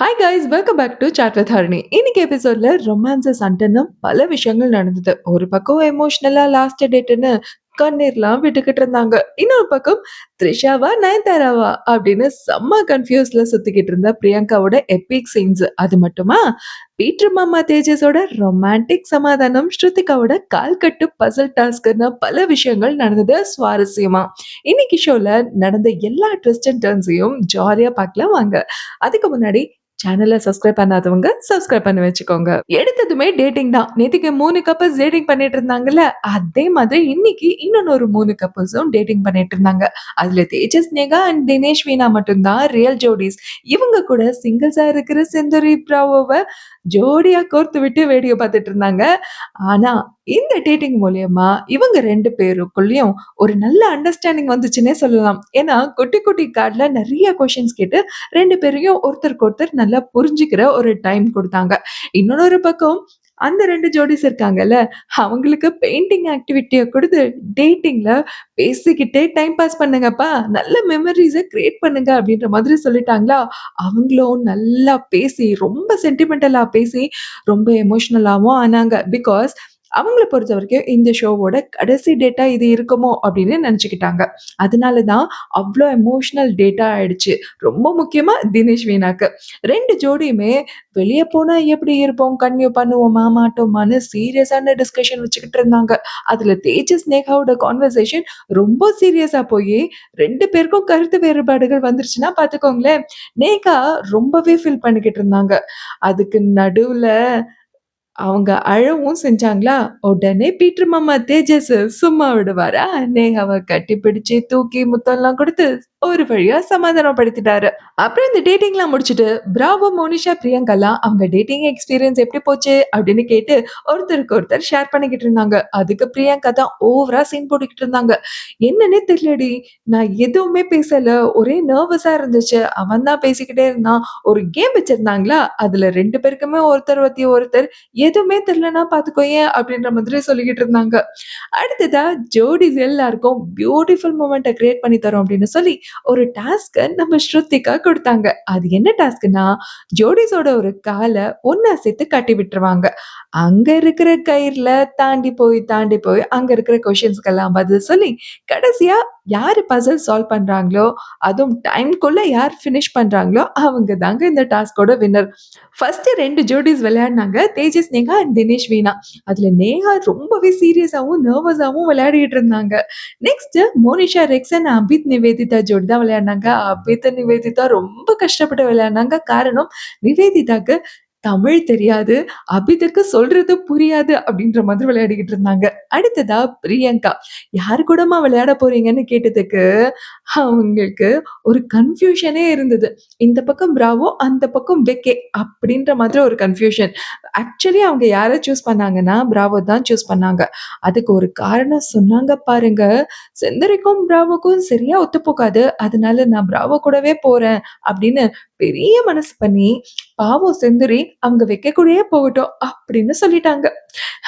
Hi guys welcome back to chat with Harini. இன்னைக்கு எபிசோட்ல romances அண்டன்னு பல விஷயங்கள் நடந்தது. ஒரு பக்கம் எமோஷனலா லாஸ்ட் டேட்னு கண்ணீர்லாம் விட்டுக்கிட்டு இருந்தாங்க. இன்னொரு பக்கம் த்ரிஷாவா நயன்தாராவா அப்படின்னு செம்ம கன்ஃபியூஸ்ல சுத்திக்கிட்டு இருந்த பிரியங்காவோட எபிக் சீன்ஸ். அது மட்டுமா பீட்டர் மாமா தேஜஸோட ரொமான்டிக் சமாதானம், ஸ்ருதிகாவோட கால்கட்டு பசில் டாஸ்க்னு பல விஷயங்கள் நடந்தது சுவாரஸ்யமா. இன்னைக்கு ஷோல நடந்த எல்லா ட்விஸ்ட் அண்ட் டர்ன்ஸையும் ஜாலியா பார்க்கலாம் வாங்க. அதுக்கு முன்னாடி சேனல சப்ஸ்கிரைப் பண்ணாதவங்க சப்ஸ்கிரைப் பண்ணி வச்சுக்கோங்க. எடுத்ததுமே டேட்டிங் தான். நேத்துக்கு 3 கப்புள்ஸ் டேட்டிங் பண்ணிட்டு இருந்தாங்கல்ல, அதே மாதிரி இன்னைக்கு இன்னொன்னு 3 கப்புள்ஸும் டேட்டிங் பண்ணிட்டு இருந்தாங்க. அதுல தேஜஸ் நேகா அண்ட் தினேஷ் வீணா மட்டும் தான் ரியல் ஜோடிஸ். இவங்க கூட சிங்கிள்ஸா இருக்கிற செந்தூரி பிராவோவ ஜோடியா கோர்த்து விட்டு வேடிக்கை பார்த்துட்டு இருந்தாங்க. ஆனா இந்த டேட்டிங் மூலியமா இவங்க 2 பேருக்குள்ளயும் ஒரு நல்ல அண்டர்ஸ்டாண்டிங் வந்துச்சுன்னே சொல்லலாம். ஏன்னா குட்டி குட்டி கார்ட்ல நெறைய கொஸ்டின்ஸ் கேட்டு 2 பேரையும் ஒருத்தருக்கு ஒருத்தர் நல்லா புரிஞ்சுக்கிற ஒரு டைம் குடுத்தாங்க. இன்னொரு பக்கம் அந்த 2 ஜோடிஸ் இருக்காங்கல்ல, அவங்களுக்கு பெயிண்டிங் ஆக்டிவிட்டிய குடுத்து டேட்டிங்ல பேசிக்கிட்டே டைம் பாஸ் பண்ணுங்கப்பா. நல்ல மெமரீஸ கிரியேட் பண்ணுங்க அப்படின்ற மாதிரி சொல்லிட்டாங்களா, அவங்களும் நல்லா பேசி ரொம்ப சென்டிமெண்டலா பேசி ரொம்ப எமோஷனலாவும் ஆனாங்க. பிகாஸ் அவங்கள பொறுத்தவரைக்கும் இந்த ஷோவோட கடைசி டேட்டா இது இருக்குமோ அப்படின்னு நெனச்சுக்கிட்டாங்க. அதனால தான் அவ்ளோ எமோஷனல் டேட்டா ஆயிடுச்சு. ரொம்ப முக்கியமா தினேஷ் வீணாக்கு. 2 ஜோடியுமே வெளிய போனா எப்படி இருப்போம்? கன்டின்யூ பண்ணுவோமா? மாட்டோமான்னு சீரியஸான டிஸ்கஷன் வச்சுக்கிட்டு இருந்தாங்க. அதுல தேஜஸ் நேகாவோட கான்வர்சேஷன் ரொம்ப சீரியஸா போயி 2 பேருக்கும் கருத்து வேறுபாடுகள் வந்துருச்சுன்னா பார்த்துக்கோங்களேன். நேகா ரொம்பவே ஃபீல் பண்ணிக்கிட்டு இருந்தாங்க. அதுக்கு நடுவுல அவங்க அழவும் செஞ்சாங்களா, உடனே பீட்டர் மாமா தேஜஸ் சும்மா விடுவாரா? நேஹாவ கட்டிப்பிடிச்சு, தூக்கி முத்தம்லாம் குடுத்து, ஒரு வழியா சமாதானப்படுத்திட்டாரு. அப்புறம் இந்த டேட்டிங்லாம் முடிச்சுட்டு, பிராவோ, மோனிஷா, பிரியங்காலாம் அவங்க டேட்டிங் எக்ஸ்பீரியன்ஸ் எப்படி போச்சு? அப்படின்னு கேட்டு, ஒருத்தருக்கு ஒருத்தர் ஷேர் பண்ணிக்கிட்டு இருந்தாங்க. அதுக்கு பிரியங்கா தான் ஓவரா சீன் போட்டுக்கிட்டு இருந்தாங்க. என்னன்னே தெரியலடி, நான் எதுவுமே பேசல. ஒரே நர்வஸா இருந்துச்சு. அவன் தான் பேசிக்கிட்டே இருந்தான். ஒரு கேம் வச்சிருந்தாங்களா, அதுல 2 பேருக்குமே ஒருத்தர் பத்தி ஒருத்தர் எதுவுமே தெரியலன்னா பார்த்துக்கோயேன் அப்படின்ற மாதிரி சொல்லிக்கிட்டு இருந்தாங்க. அடுத்ததா ஜோடிஸ் எல்லாருக்கும் பியூட்டிஃபுல் மொமெண்ட்ட கிரியேட் பண்ணி தரோம் அப்படின்னு சொல்லி ஒரு டாஸ்க்க நம்ம ஸ்ருதிகா குடுத்தாங்க. அது என்ன டாஸ்க்னா, ஜோடிஸோட ஒரு கால ஒண்ணா சேர்த்து கட்டி விட்டுருவாங்க. அங்க இருக்கிற கயிறுல தாண்டி போய் அங்க இருக்கிற கொஸ்டின்ஸ்க்கெல்லாம் பதில் சொல்லி, கடைசியா யாரு பசில் சால்வ் பண்றாங்களோ, அதுவும் டைம்க்குள்ள யார் ஃபினிஷ் பண்றாங்களோ, அவங்க தாங்க இந்த டாஸ்க்கோட வின்னர். ஃபர்ஸ்ட் 2 ஜோடிஸ் விளையாடுனாங்க. தேஜஸ் நேஹா அண்ட் தினேஷ் வீணா. அதுல நேஹா ரொம்பவே சீரியஸாவும், நர்வஸாவும் விளையாடிட்டு இருந்தாங்க. Next Monisha Rex and Abid Nivedita ஜோடி தான் விளையாடுனாங்க. அபித், நிவேதிதா ரொம்ப கஷ்டப்பட்டு விளையாடுனாங்க. காரணம் நிவேதிதாக்கு தமிழ் தெரியாது. அபிதுக்கு சொல்றது புரியாது அப்படின்ற மாதிரி விளையாடிக்கிட்டு இருந்தாங்க. அடுத்ததா பிரியங்கா. யார் கூடமா விளையாட போறீங்கன்னு கேட்டதுக்கு, அவங்களுக்கு ஒரு கன்ஃப்யூஷனே இருந்தது. இந்த பக்கம் பிராவோ, அந்த பக்கம் பெக்கே அப்படின்ற மாதிரி ஒரு கன்ஃப்யூஷன். ஆக்சுவலி அவங்க யார சூஸ் பண்ணாங்கன்னா, பிராவோ தான் சூஸ் பண்ணாங்க. அதுக்கு ஒரு காரணம் சொன்னாங்க பாருங்க. செந்தரிக்கும் பிராவோக்கும் சரியா ஒத்துப்போகாது. அதனால நான் பிராவோ கூடவே போறேன் அப்படின்னு பெரிய மனசு பண்ணி, பாவம் செந்தூரி அவங்க வைக்கக்கூடியே போகட்டும் அப்படின்னு சொல்லிட்டாங்க.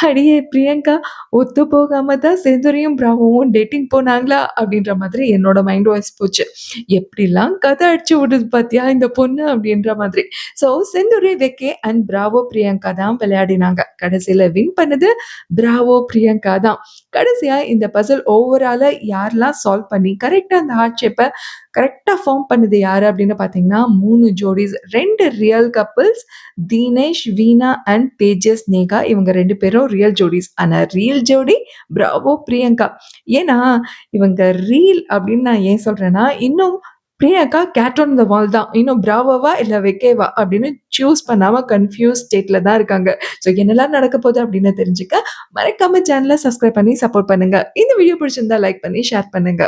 அடியே பிரியங்கா, ஒத்து போகாம தான் செந்தூரியும் பிராவோவும் டேட்டிங் போனாங்களா? அப்படின்ற மாதிரி என்னோட மைண்ட் வாய்ஸ் போச்சு. எப்படிலாம் கதை அடிச்சு விடுது பாத்தியா இந்த பொண்ணு அப்படின்ற மாதிரி. ஸோ செந்தூரி, வெக்கே அண்ட் பிராவோ, பிரியங்கா தான் விளையாடினாங்க. கடைசியில வின் பண்ணது பிராவோ, பிரியங்கா தான். கடைசியா இந்த பசில் ஓவராலா யாரெல்லாம் சால்வ் பண்ணி கரெக்ட்டா அந்த ஹார்ட் ஷேப்ப கரெக்ட்டா ஃபார்ம் பண்ணது யாரு அப்படின்னு பார்த்தீங்கன்னா, 3 ஜோடிஸ், 2 real couples Dinesh, Veena and Tejas Neha. இவங்க 2 பேரும் ரியல் ஜோடிஸ். ஆனா ரியல் ஜோடி பிராவோ, பிரியங்கா. ஏன்னா, இவங்க ரீல் அப்படின்னு நான் ஏன் சொல்றேன்னா, இன்னும் பிரியங்கா கேட் ஆன் த வால் தான். இன்னும் பிராவோவா இல்ல வெக்கேவா அப்படின்னு சூஸ் பண்ணாம கன்ஃப்யூஸ் ஸ்டேட்ல தான் இருக்காங்க. ஸோ என்னலாம் நடக்க போகுது அப்படின்னு தெரிஞ்சுக்க மறக்காம சேனல சப்ஸ்கிரைப் பண்ணி சப்போர்ட் பண்ணுங்க. இந்த வீடியோ பிடிச்சிருந்தா லைக் பண்ணி ஷேர் பண்ணுங்க.